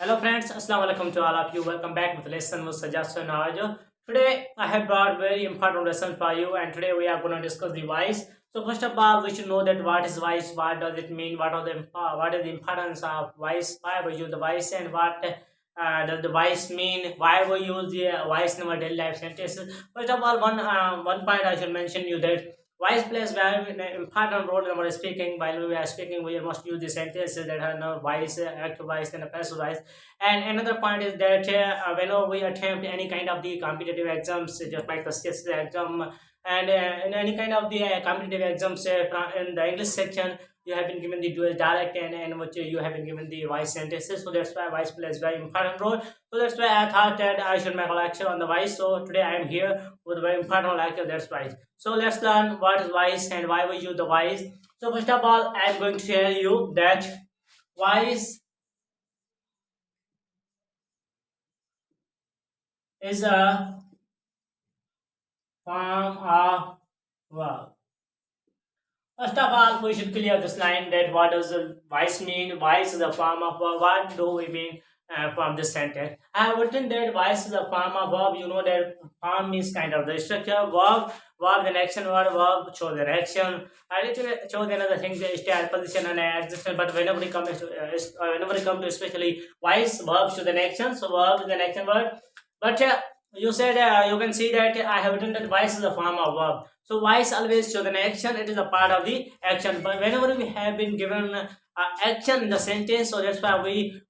Hello friends, Assalamu alaikum to all of you. Welcome back with lesson with suggestion audio. Today I have brought very important lesson for you, and today we are going to discuss the voice. So first of all, we should know that what is voice, what does it mean, what is the importance of voice, why we use the voice, and what does the voice mean, why we use the voice in our daily life sentences. First of all, one point I should mention you that voice plays very important role in our speaking. While we are speaking, we must use the sentences that have no voice, active voice, and a passive voice. And another point is that whenever we attempt any kind of the competitive exams, just like the CSC exam, and in any kind of the competitive exams, in the English section, you have been given the dual dialect and which you have been given the voice sentences. So that's why voice plays very important role. So that's why I thought that I should make a lecture on the voice. So today I am here with a very important lecture. That's why. So let's learn what is voice and why we use the voice. So first of all, I am going to tell you that voice is a form of verb. First of all, we should clear this line that what does the voice mean? Voice is a form of verb. What do we mean from this sentence? I have written that voice is a form of verb. You know that form means kind of the structure. Verb, an action word. Verb shows an action. I need to show another thing, the state, position, and existence. But whenever it comes to especially voice, verb shows an action. So verb is an action word. But you said you can see that I have written that voice is a form of verb. So voice always shows an action. It is a part of the action. But whenever we have been given action in the sentence, so that's why we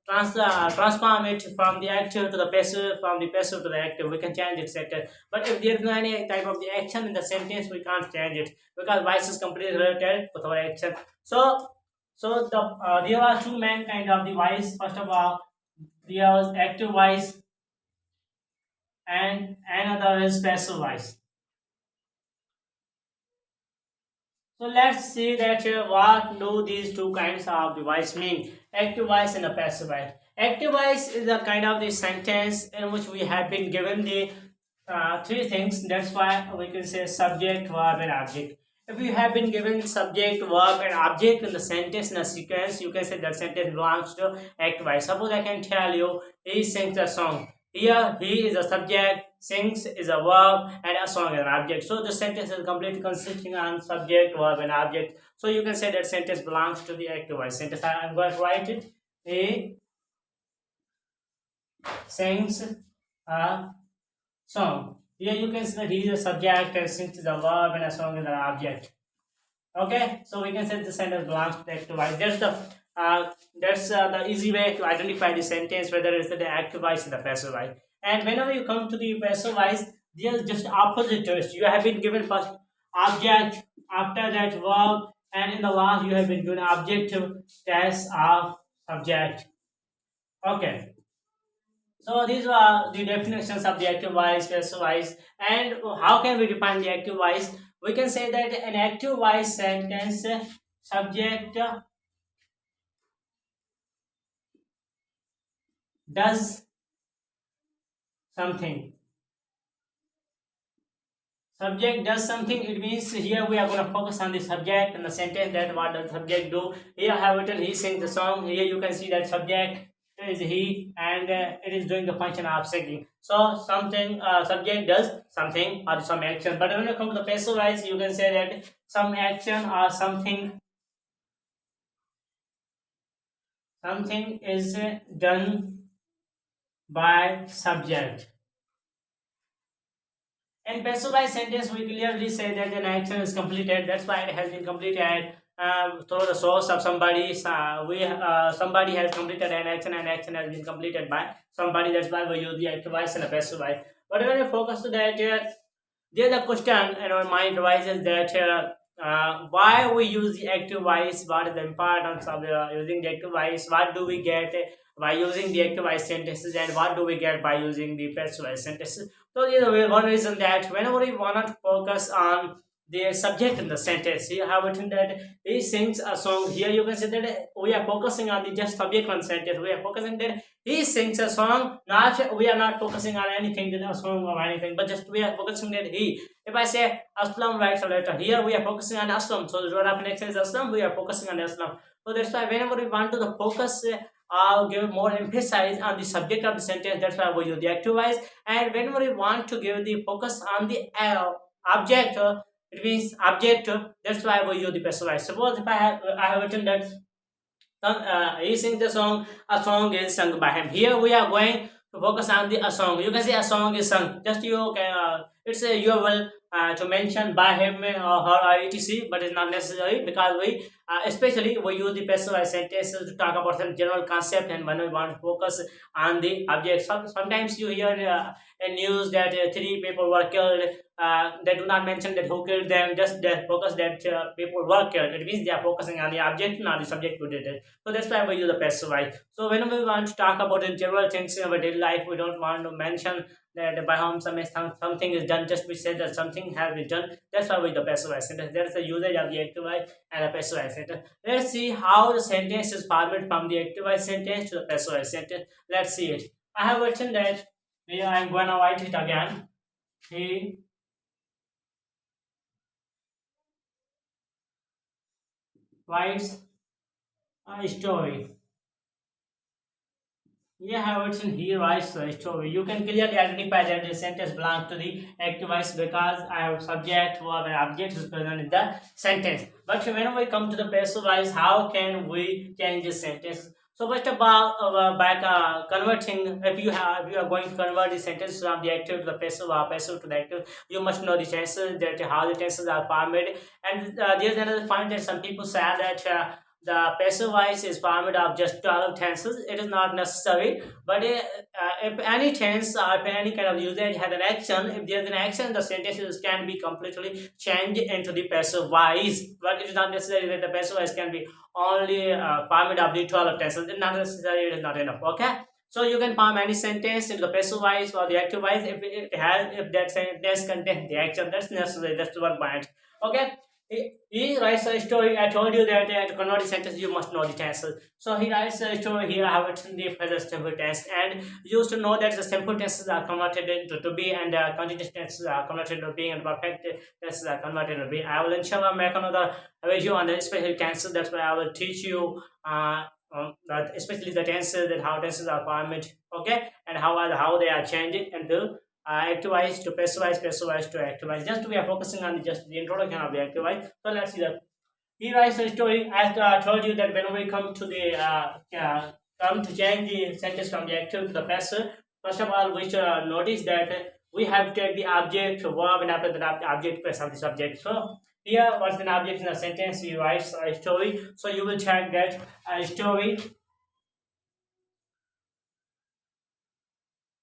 transform it from the active to the passive, from the passive to the active. We can change it sentence. But if there is no any type of the action in the sentence, we can't change it because voice is completely related with our action. So there are two main kind of the voice. First of all, there is active voice and another is passive voice. So let's see that what do these two kinds of the voice mean, active voice and a passive voice. Active voice is a kind of the sentence in which we have been given the three things. That's why we can say subject, verb and object. If you have been given subject, verb and object in the sentence in a sequence, you can say that sentence belongs to active voice. Suppose I can tell you, he sings a song. Here, he is a subject, sings is a verb, and a song is an object. So the sentence is completely consisting on subject, verb, and object. So you can say that sentence belongs to the active voice sentence. I'm going to write it. He sings a song. Here you can say that he is a subject, and sings is a verb, and a song is an object. Okay, so we can say the sentence belongs to the active voice. That's the easy way to identify the sentence, whether it's the active voice or the passive voice. And whenever you come to the passive voice, there's just opposite twist. You have been given first object, after that verb, and in the last you have been given objective test of subject. Okay. So these are the definitions of the active voice, passive voice, and how can we define the active voice? We can say that an active voice sentence subject does something. Subject does something. It means here we are going to focus on the subject and the sentence, that what does subject do. Here I have written he sings the song. Here you can see that subject is he, and it is doing the function of singing. So something subject does something or some action. But when you come to the passive voice, you can say that some action or something is done by subject. In passive voice sentence, we clearly say that an action is completed. That's why it has been completed through the source of somebody. Somebody has completed an action, and action has been completed by somebody. That's why we use the active voice and a passive voice. But when we focus to that, there's a question in our mind arises that why we use the active voice, what is the importance of using the active voice, what do we get by using the active voice sentences, and what do we get by using the passive voice sentences. So one reason that whenever we want to focus on the subject in the sentence, you have written that he sings a song. Here you can say that we are focusing on the just subject one sentence. We are focusing that he sings a song. Not we are not focusing on anything in a song or anything, but just we are focusing that he. If I say Aslam writes a letter, here we are focusing on Aslam. So the word of next is Aslam. We are focusing on Aslam. So that's why whenever we want to the focus give more emphasis on the subject of the sentence. That's why we use the active voice. And whenever we want to give the focus on the object, it means object. That's why we use the passive voice. Suppose if I have written that he sings the song, a song is sung by him. Here we are going to focus on the a song. You can say a song is sung. Just you can, it's a you will to mention by him or her or etc. But it's not necessary because we especially we use the passive voice sentences to talk about some general concept, and when we want to focus on the object. Sometimes you hear in news that three people were killed. They do not mention that who killed them. Just they focus that people were killed. It means they are focusing on the object, not the subject who did it. So that's why we use the passive voice. So whenever we want to talk about the general things in our daily life, we don't want to mention that by whom something is done. Just we say that something has been done. That's why we use the passive voice sentence. That's the usage of the active voice and the passive voice sentence. Let's see how the sentence is formed from the active voice sentence to the passive voice sentence. Let's see it. I have written that. Here I'm going to write it again. He writes a story. Yeah, I have written he writes a story. You can clearly identify that the sentence belongs to the active voice because I have subject, verb, and object is present in the sentence. But when we come to the passive voice, how can we change the sentence? So first of all, by converting, if you are going to convert the sentence from the active to the passive or passive to the active, you must know the tenses, that how the tenses are formed. And there's another point that some people say that. The passive voice is formed of just 12 tenses. It is not necessary, but if any tense or if any kind of usage has an action, if there is an action, the sentences can be completely changed into the passive voice. But it is not necessary that the passive voice can be only formed of the 12 tenses. It is not necessary, it is not enough. Okay. So you can form any sentence into the passive voice or the active voice if that sentence contains the action. That's necessary. That's one point. Okay. He writes a story. I told you that to convert the sentence, you must know the tenses. So he writes a story. Here I have written the present simple tense, and you used to know that the simple tenses are converted into to be, and continuous tenses are converted into being, and perfect tenses are converted into being. I will inshallah make another video on the special tenses. That's why I will teach you especially the tenses, that how tenses are formed, okay, and how they are changing into activize to passivize to activize. Just we are focusing on just the introduction of the activize. So let's see that. He writes a story. As I told you that when we come to the come to change the sentence from the active to the passive, first of all we should notice that we have to take the object, verb, and after that the object plus of the subject. So here what's an object in the sentence? He writes a story. So you will check that a story,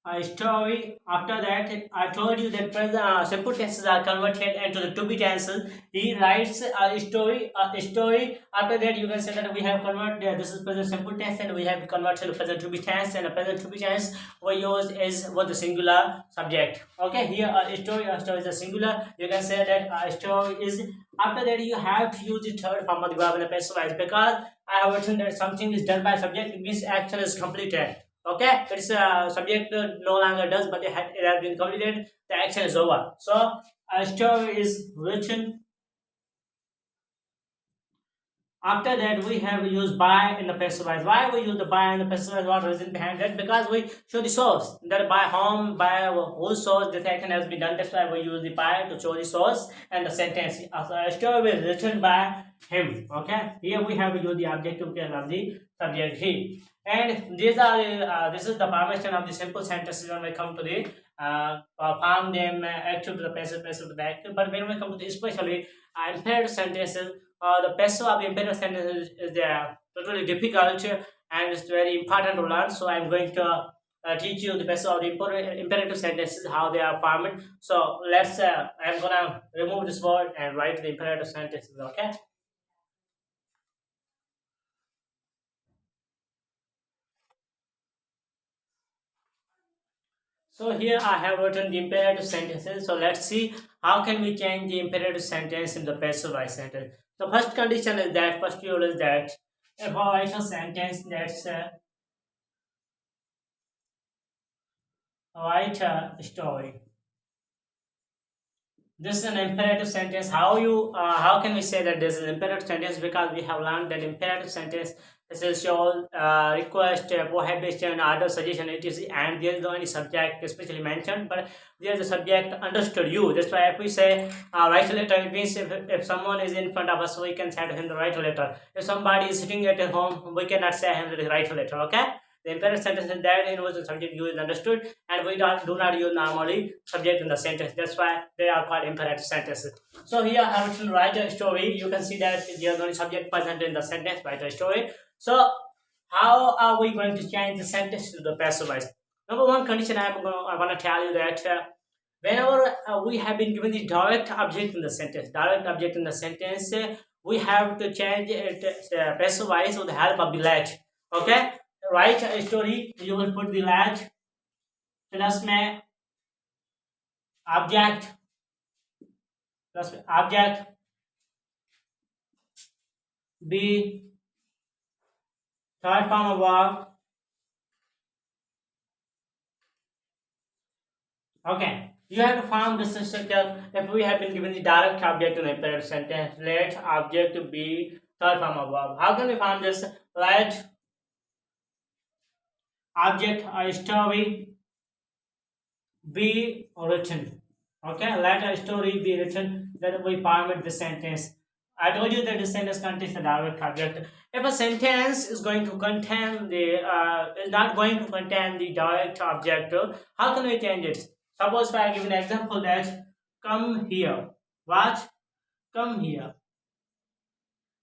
a story. After that, I told you that present simple tenses are converted into the to be tenses. He writes a story. A story. After that, you can say that we have converted. This is present simple tense, and we have converted to present to be tense. And a present to be tense we use is with the singular subject. Okay, here a story. A story is a singular. You can say that a story is. After that, you have to use the third form of the verb in the passive voice because I have written that something is done by subject. It means action is completed. Okay, it's a subject no longer does, but it has been completed. The action is over. So a story is written. After that, we have used by in the passive voice. Why we use the by in the passive voice? What reason behind that? Because we show the source. That by whom, by whose source this action has been done. That's why we use the by to show the source and the sentence. So a story is written by him. Okay. Here we have used the objective case of the subject he. And these are this is the formation of the simple sentences when we come to the form them active to the passive to the active. But when we come to the especially imperative sentences, the passive of imperative sentences is totally difficult and it's very important to learn. So I'm going to teach you the passive of the imperative sentences, how they are formed. So let's I'm gonna remove this word and write the imperative sentences. Okay. So here I have written the imperative sentences. So let's see how can we change the imperative sentence in the passive voice sentence. The first condition is that first rule is that if I write a sentence that's write a story. This is an imperative sentence. How can we say that this is an imperative sentence? Because we have learned that imperative sentence This is your request, prohibition, order, suggestion, etc. And there is no any subject especially mentioned, but there is a subject understood you. That's why if we say write a letter, it means if someone is in front of us, we can say to him to write a letter. If somebody is sitting at home, we cannot say him to write a letter. Okay. The imperative sentence is that in which the subject you is understood, and we do not use normally subject in the sentence. That's why they are called imperative sentences. So here I have written write a story. You can see that there is only subject present in the sentence, write a story. So how are we going to change the sentence to the passive voice? Number one condition I want to tell you that whenever we have been given the direct object in the sentence, we have to change it passive voice with the help of the let. Okay, write a story. You will put the let plus में object be third form of verb. Okay, you have to form this structure. If we have been given the direct object in a imperative sentence, let object be third form of verb. How can we form this? Let object a story be written. Okay, let a story be written. Then we format the sentence. I told you that the sentence contains a direct object. If a sentence is going to contain the is not going to contain the direct object, how can we change it? Suppose if I give an example that come here. What? Come here.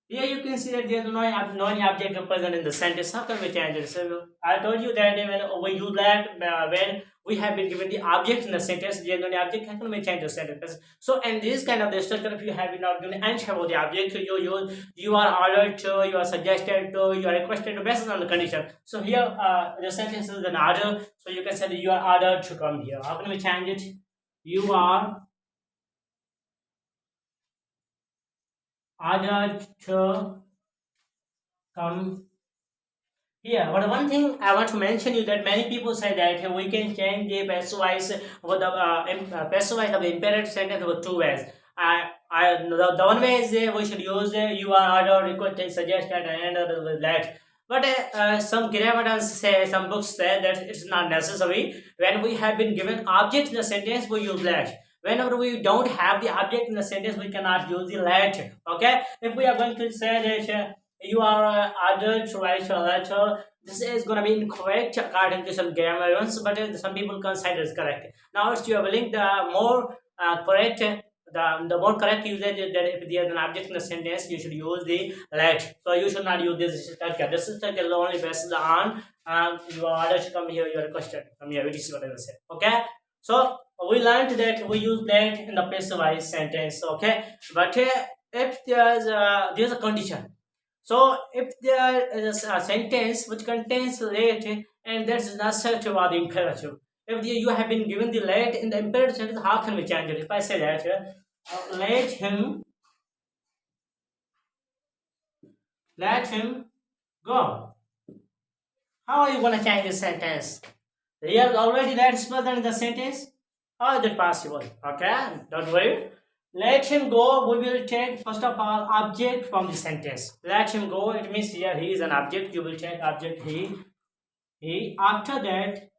Here you can see that there is no any object present in the sentence. How can we change it? So I told you that when we use that when we have been given the object in the sentence, there is no object. How can we change the sentence? So in this kind of the structure, if you have been not given any about the object, you are ordered to, you are suggested to, you are requested to based on the condition. So here the sentence is an order. So you can say that you are ordered to come here. How can we change it? You are ordered to come here. But one thing I want to mention you that many people say that we can change the passive voice with the passive voice of the imperative sentence with two ways. The one way is we should use you are ordered, requested, suggested, and with that. But some grammars say, some books say that it's not necessary. When we have been given object in the sentence, we use that. Whenever we don't have the object in the sentence, we cannot use the let. Okay, if we are going to say that you are ordered to write a letter, this is going to be incorrect according to some grammarians, but some people consider it correct. Now it's your willing, the more correct the more correct usage is that if there is an object in the sentence, you should use the let. So you should not use this structure. This structure is only based on you are ordered to come here, you are requested to come here, which is what I will say. Okay, so we learned that we use that in the passive voice sentence. Okay, but if there's a condition. So if there is a sentence which contains let and that's not assertive or the imperative, if you have been given the let in the imperative sentence, how can we change it? If I say that let him go, how are you going to change this sentence? Here already let is present in the sentence. How is it possible? Okay, don't worry. Let him go, we will take first of all object from the sentence. Let him go, it means here he is an object. You will take object he. After that,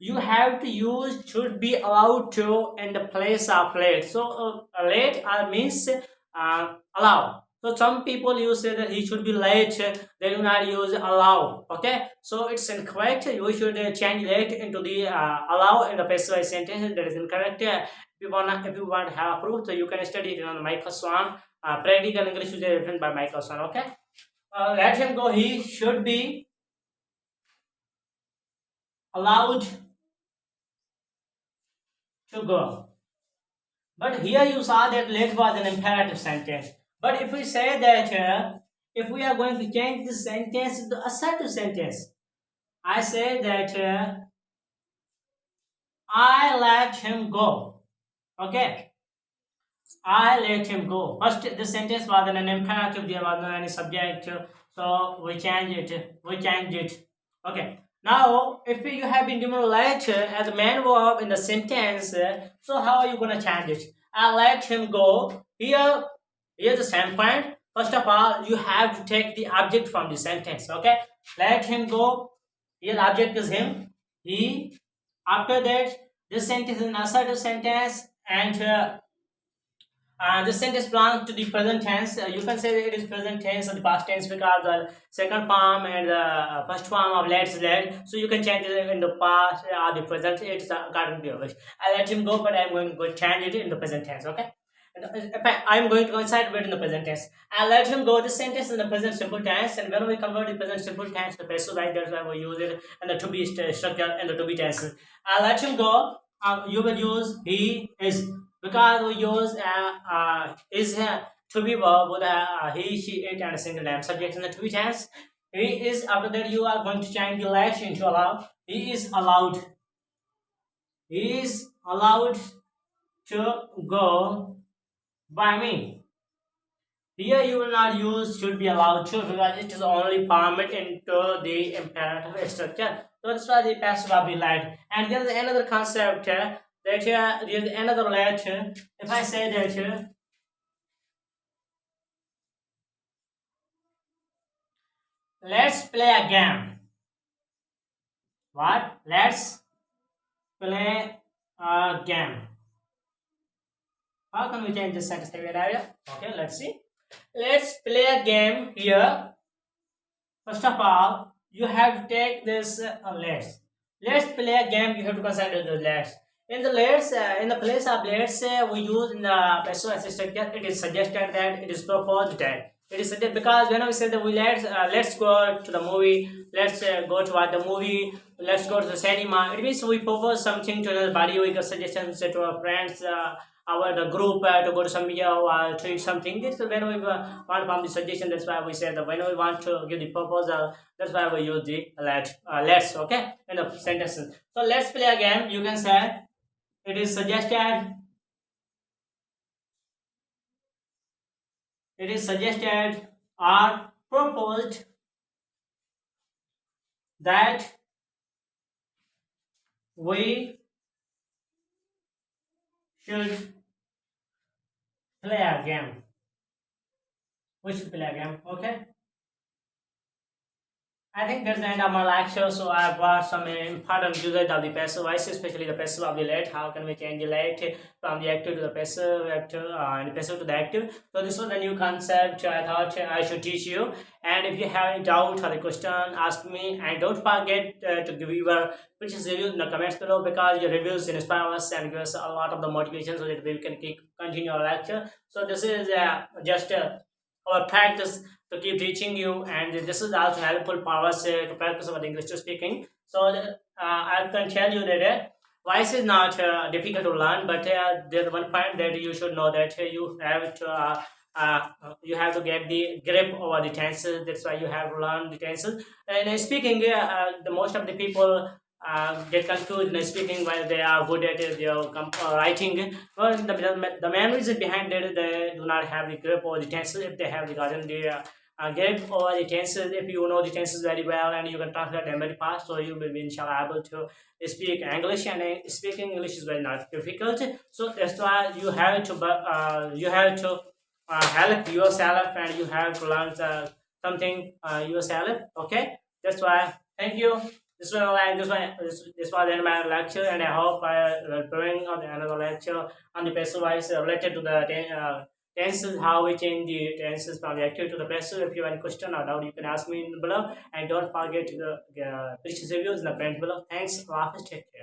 you have to use should be allowed to in the place of let. So let means allow. So some people use say that he should be let, they do not use allow. Okay, so it's incorrect. You should change let into the allow in the passive sentence. That is incorrect. If you want to have proof, so you can study it on Michael Swan. Practical English is written by Michael Swan. Okay, let him go. He should be allowed to go. But here you saw that let was an imperative sentence. But if we say that if we are going to change this sentence to assertive sentence, I say that I let him go. Okay, I let him go. First, the sentence was an imperative. There was no any subject, so we change it. Okay. Now, if you have been given let as a main verb in the sentence, so how are you going to change it? I let him go. Here's the same point. First of all, you have to take the object from the sentence. Okay, let him go. Here, object is him. He. After that, this sentence is an assertive sentence, and the sentence belongs to the present tense. You can say that it is present tense or the past tense because the second form and the first form of let is let. So you can change it in the past or the present. It's according to your wish. I let him go, but I'm going to change it in the present tense. Okay. And if I'm going to inside it in the present tense. I let him go. This sentence in the present simple tense, and when we convert the present simple tense to passive, like that's why we use it and the to be structure and the to be tenses. I let him go. You will use he is because we use is to be verb with he, she, it, and a single name subject in the to be tense. He is after that you are going to change the lash into allow. He is allowed. He is allowed to go by me. Here you will not use should be allowed to because it is only formed into the imperative structure. So that's why the passive will be light. And there is another concept that there is another letter. If I say that let's play a game. What? Let's play a game. How can we change this sentence area? Okay, let's see. Let's play a game here. First of all, you have to take this let's play a game. You have to consider the let's. In the let's, in the place of let's, we use in the passive assistant. It is suggested that it is proposed that it is suggested because when we say that we let's go to the movie, let's go to watch the movie, let's go to the cinema. It means we propose something to another body. We give suggestions to our friends. Our the group to go to some media or to something. This is when we want from the suggestion. That's why we say that when we want to give the proposal, that's why we use the let's. Okay, in the sentences. So let's play a game. You can say it is suggested. It is suggested or proposed that we should play a game. We should play a game. Okay. I think that's the end of my lecture. So I brought some important usage of the passive voice, especially the passive of the let. How can we change the let from the active to the passive, active, and passive to the active? So this was the new concept I thought I should teach you. And if you have any doubt or a question, ask me. And don't forget to give your precious reviews in the comments below because your reviews inspire us and give us a lot of the motivation so that we can continue our lecture. So this is just our practice to keep teaching you, and this is also helpful for us to practice our English to speaking. So I can tell you that voice is not difficult to learn, but there's one point that you should know that you have to get the grip over the tenses. That's why you have to learn the tenses. And in speaking, the most of the people get confused in speaking while they are good at it, they are writing. Well, the main reason behind it, they do not have the grip over the tenses. If they have the gotten the grip over the tenses, if you know the tenses very well and you can translate them very fast, so you will be inshallah able to speak English. And speaking English is very not difficult. So that's why you have to help yourself and you have to learn something yourself. Okay, that's why. Thank you. This was in my lecture, and I hope I will bring on another lecture on the passive voice related to the tenses, how we change the tenses from the active to the passive. If you have any question or doubt, you can ask me below, and don't forget to precious reviews in the comments below. Thanks. Allah Hafiz. Take care.